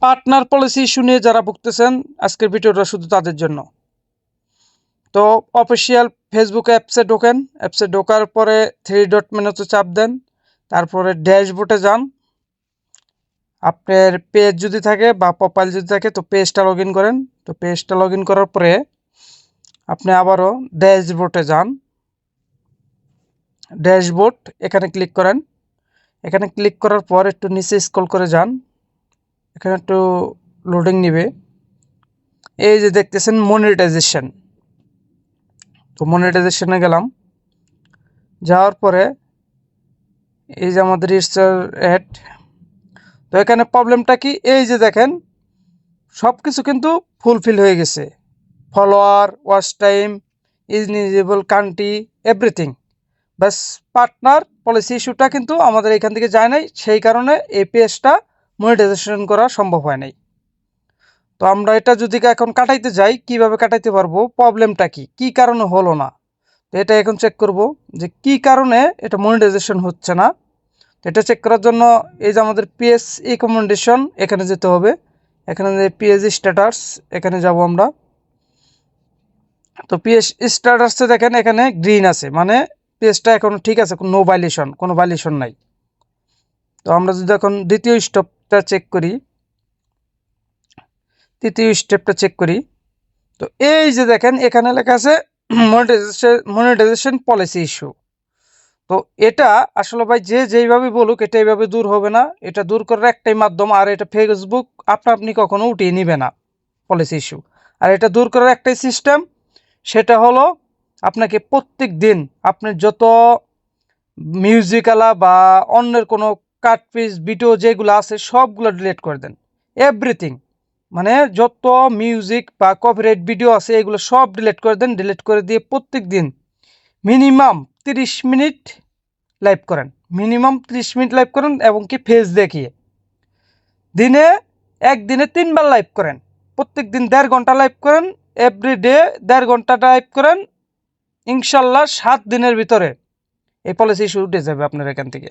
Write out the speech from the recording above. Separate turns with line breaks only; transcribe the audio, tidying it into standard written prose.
Partner policy issue নিয়ে যারা ভুগতেছেন আজকের ভিডিওটা শুধু তাদের জন্য। তো অফিসিয়াল ফেসবুক অ্যাপসে ঢোকেন, অ্যাপসে ঢোকার পরে 3 ডট মেনুতে চাপ দেন, তারপরে ড্যাশবোর্ডে যান। আপনার পেজ যদি থাকে বা প্রোফাইল যদি থাকে তো পেজটা লগ ইন করেন। তো পেজটা লগ ইন করার পরে আপনি আবারও ড্যাশবোর্ডে যান। ড্যাশবোর্ড এখানে ক্লিক করেন। এখানে ক্লিক করার পর একটু নিচে স্ক্রল করে যান, এখানে একটু লোডিং নেবে। এই যে দেখতেছেন মনিটাইজেশন, তো মনিটাইজেশনে গেলাম। যাওয়ার পরে এই যে আমাদের রিস্টার অ্যাড। তো এখানে প্রবলেমটা কি, এই যে দেখেন সব কিছু কিন্তু ফুলফিল হয়ে গেছে, follower, watch time, eligible country, everything. বাস পার্টনার পলিসি ইস্যুটা কিন্তু আমাদের এখান থেকে যায় নাই, সেই কারণে এই পেজটা মনিটাইজেশন করা সম্ভব হয় নাই। তো আমরা এটা যদি এখন কাটাইতে যাই, কিভাবে কাটাইতে পারবো, প্রবলেমটা কি কারণে হলো না, তো এটা এখন চেক করব যে কি কারণে এটা মনিটাইজেশন হচ্ছে না। তো এটা চেক করার জন্য এই যে আমাদের পিএস রিকমেন্ডেশন এখানে যেতে হবে। এখানে যে পিএস স্ট্যাটাস এখানে যাব আমরা। তো পিএস স্ট্যাটাসে দেখেন এখানে গ্রিন আছে, মানে পেজটা এখন ঠিক আছে, কোনো ভাইলেশন নাই। তো আমরা যদি এখন দ্বিতীয় স্টেপটা চেক করি, তো এই যে দেখেন এখানে লেখা আছে মনিটাইজেশন পলিসি ইস্যু। তো এটা আসলে ভাই যেইভাবে বলুক এটা এইভাবে দূর হবে না, এটা দূর করার একটাই মাধ্যম, আর এটা ফেসবুক আপনি কখনো উঠিয়ে নিবে না পলিসি ইস্যু। আর এটা দূর করার একটাই সিস্টেম, সেটা হলো আপনাকে প্রত্যেক দিন আপনার যত মিউজিকালা বা অন্যের কোনো কাট পিস ভিডিও যেগুলো আছে সবগুলো ডিলিট করে দেন, এভরিথিং। মানে যত মিউজিক বা কপিরাইট ভিডিও আছে এগুলো সব ডিলিট করে দেন। ডিলিট করে দিয়ে প্রত্যেক দিন মিনিমাম 30 মিনিট লাইভ করেন, এবং কি ফেস দেখিয়ে দিনে একদিনে 3 বার লাইভ করেন। প্রত্যেক দিন 1.5 ঘন্টা লাইভ করেন, এভরিডে 1.5 ঘন্টা লাইভ করেন। ইনশাল্লাহ 7 দিনের ভিতরে এই পলিসি ইস্যু উঠে যাবে আপনার এখান থেকে।